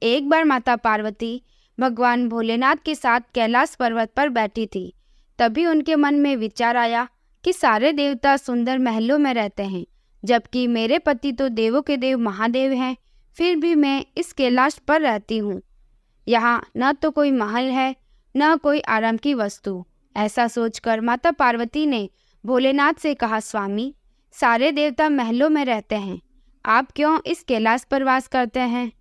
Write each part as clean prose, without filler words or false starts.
एक बार माता पार्वती भगवान भोलेनाथ के साथ कैलाश पर्वत पर बैठी थी। तभी उनके मन में विचार आया कि सारे देवता सुंदर महलों में रहते हैं, जबकि मेरे पति तो देवों के देव महादेव हैं। फिर भी मैं इस कैलाश पर रहती हूँ। यहाँ न तो कोई महल है, न कोई आराम की वस्तु। ऐसा सोचकर माता पार्वती ने भोलेनाथ से कहा, स्वामी, सारे देवता महलों में रहते हैं, आप क्यों इस कैलाश पर वास करते हैं?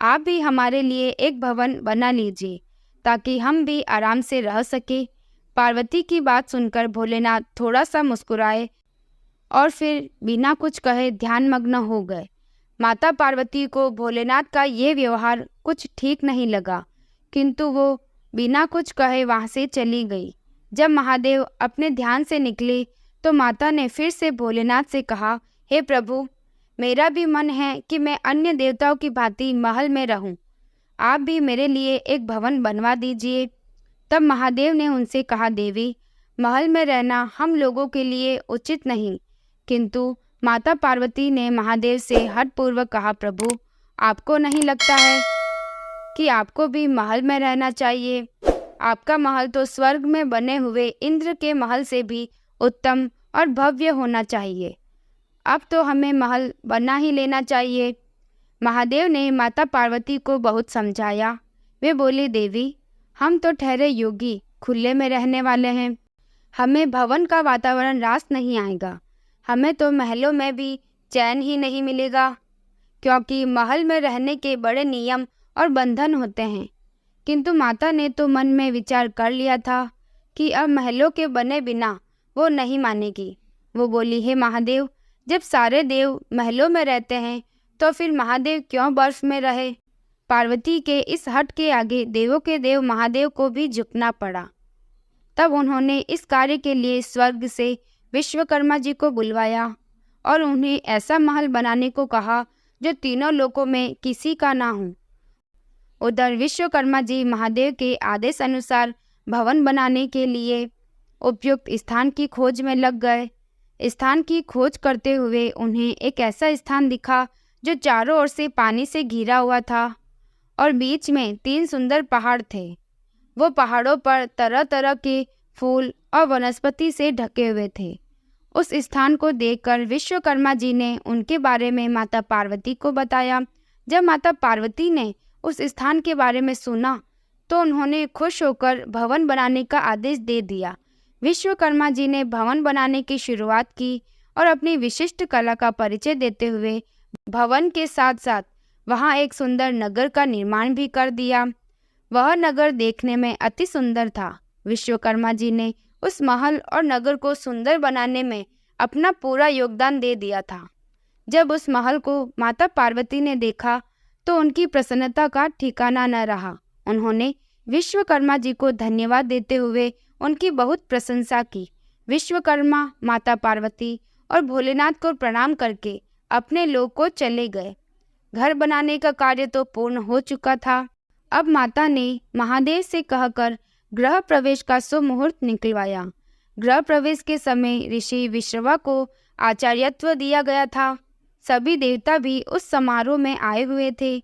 आप भी हमारे लिए एक भवन बना लीजिए ताकि हम भी आराम से रह सके। पार्वती की बात सुनकर भोलेनाथ थोड़ा सा मुस्कुराए और फिर बिना कुछ कहे ध्यानमग्न हो गए। माता पार्वती को भोलेनाथ का ये व्यवहार कुछ ठीक नहीं लगा, किंतु वो बिना कुछ कहे वहाँ से चली गई। जब महादेव अपने ध्यान से निकले तो माता ने फिर से भोलेनाथ से कहा, हे प्रभु, मेरा भी मन है कि मैं अन्य देवताओं की भांति महल में रहूं। आप भी मेरे लिए एक भवन बनवा दीजिए। तब महादेव ने उनसे कहा, देवी, महल में रहना हम लोगों के लिए उचित नहीं। किंतु माता पार्वती ने महादेव से हठपूर्वक कहा, प्रभु, आपको नहीं लगता है कि आपको भी महल में रहना चाहिए? आपका महल तो स्वर्ग में बने हुए इंद्र के महल से भी उत्तम और भव्य होना चाहिए। अब तो हमें महल बना ही लेना चाहिए। महादेव ने माता पार्वती को बहुत समझाया। वे बोले, देवी, हम तो ठहरे योगी, खुले में रहने वाले हैं। हमें भवन का वातावरण रास नहीं आएगा। हमें तो महलों में भी चैन ही नहीं मिलेगा, क्योंकि महल में रहने के बड़े नियम और बंधन होते हैं। किंतु माता ने तो मन में विचार कर लिया था कि अब महलों के बने बिना वो नहीं मानेगी। वो बोली, हे महादेव, जब सारे देव महलों में रहते हैं तो फिर महादेव क्यों बर्फ में रहे? पार्वती के इस हट के आगे देवों के देव महादेव को भी झुकना पड़ा। तब उन्होंने इस कार्य के लिए स्वर्ग से विश्वकर्मा जी को बुलवाया और उन्हें ऐसा महल बनाने को कहा जो तीनों लोकों में किसी का ना हो। उधर विश्वकर्मा जी महादेव के आदेश अनुसार भवन बनाने के लिए उपयुक्त स्थान की खोज में लग गए। स्थान की खोज करते हुए उन्हें एक ऐसा स्थान दिखा जो चारों ओर से पानी से घिरा हुआ था और बीच में 3 सुंदर पहाड़ थे। वो पहाड़ों पर तरह तरह के फूल और वनस्पति से ढके हुए थे। उस स्थान को देखकर विश्वकर्मा जी ने उनके बारे में माता पार्वती को बताया। जब माता पार्वती ने उस स्थान के बारे में सुना तो उन्होंने खुश होकर भवन बनाने का आदेश दे दिया। विश्वकर्मा जी ने भवन बनाने की शुरुआत की और अपनी विशिष्ट कला का परिचय देते हुए भवन के साथ साथ वहाँ एक सुंदर नगर का निर्माण भी कर दिया। वह नगर देखने में अति सुंदर था। विश्वकर्मा जी ने उस महल और नगर को सुंदर बनाने में अपना पूरा योगदान दे दिया था। जब उस महल को माता पार्वती ने देखा तो उनकी प्रसन्नता का ठिकाना न रहा। उन्होंने विश्वकर्मा जी को धन्यवाद देते हुए उनकी बहुत प्रशंसा की। विश्वकर्मा माता पार्वती और भोलेनाथ को प्रणाम करके अपने लोक को चले गए। घर बनाने का कार्य तो पूर्ण हो चुका था। अब माता ने महादेव से कहकर गृह प्रवेश का शुभ मुहूर्त निकलवाया। गृह प्रवेश के समय ऋषि विश्रवा को आचार्यत्व दिया गया था। सभी देवता भी उस समारोह में आए हुए थे।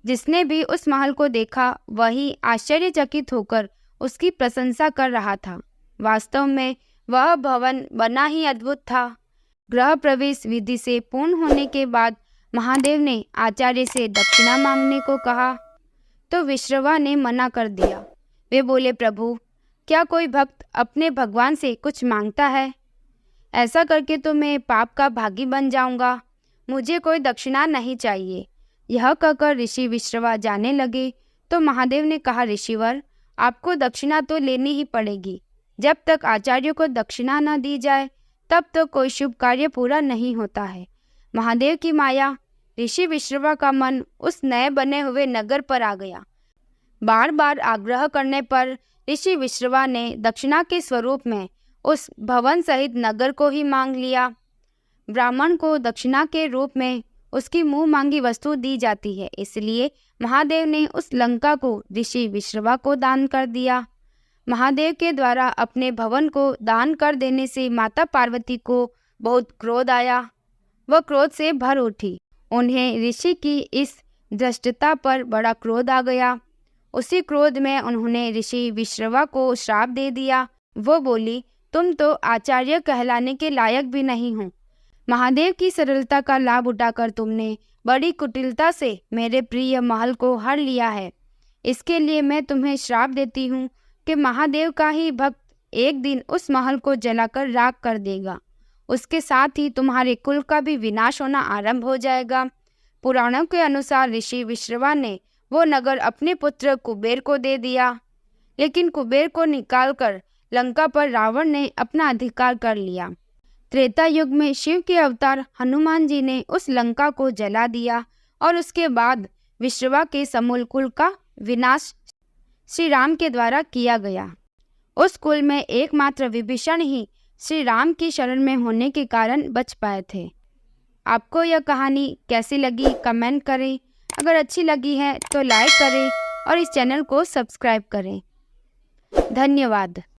जिसने भी उस महल को देखा वही आश्चर्यचकित होकर उसकी प्रशंसा कर रहा था। वास्तव में वह भवन बना ही अद्भुत था। गृह प्रवेश विधि से पूर्ण होने के बाद महादेव ने आचार्य से दक्षिणा मांगने को कहा तो विश्रवा ने मना कर दिया। वे बोले, प्रभु, क्या कोई भक्त अपने भगवान से कुछ मांगता है? ऐसा करके तो मैं पाप का भागी बन जाऊंगा। मुझे कोई दक्षिणा नहीं चाहिए। यह कहकर ऋषि विश्रवा जाने लगे तो महादेव ने कहा, ऋषिवर, आपको दक्षिणा तो लेनी ही पड़ेगी। जब तक आचार्य को दक्षिणा न दी जाए तब तो कोई शुभ कार्य पूरा नहीं होता है। महादेव की माया ऋषि विश्रवा का मन उस नए बने हुए नगर पर आ गया। बार बार आग्रह करने पर ऋषि विश्रवा ने दक्षिणा के स्वरूप में उस भवन सहित नगर को ही मांग लिया। ब्राह्मण को दक्षिणा के रूप में उसकी मुंह मांगी वस्तु दी जाती है, इसलिए महादेव ने उस लंका को ऋषि विश्रवा को दान कर दिया। महादेव के द्वारा अपने भवन को दान कर देने से माता पार्वती को बहुत क्रोध आया। वह क्रोध से भर उठी। उन्हें ऋषि की इस धृष्टता पर बड़ा क्रोध आ गया। उसी क्रोध में उन्होंने ऋषि विश्रवा को श्राप दे दिया। वो बोली, तुम तो आचार्य कहलाने के लायक भी नहीं हो। महादेव की सरलता का लाभ उठाकर तुमने बड़ी कुटिलता से मेरे प्रिय महल को हर लिया है। इसके लिए मैं तुम्हें श्राप देती हूँ कि महादेव का ही भक्त एक दिन उस महल को जलाकर राख कर देगा। उसके साथ ही तुम्हारे कुल का भी विनाश होना आरंभ हो जाएगा। पुराणों के अनुसार ऋषि विश्रवा ने वो नगर अपने पुत्र कुबेर को दे दिया, लेकिन कुबेर को निकालकर लंका पर रावण ने अपना अधिकार कर लिया। त्रेता युग में शिव के अवतार हनुमान जी ने उस लंका को जला दिया और उसके बाद विश्रवा के समूल कुल का विनाश श्री राम के द्वारा किया गया। उस कुल में एकमात्र विभीषण ही श्री राम की शरण में होने के कारण बच पाए थे। आपको यह कहानी कैसी लगी कमेंट करें। अगर अच्छी लगी है तो लाइक करें और इस चैनल को सब्सक्राइब करें। धन्यवाद।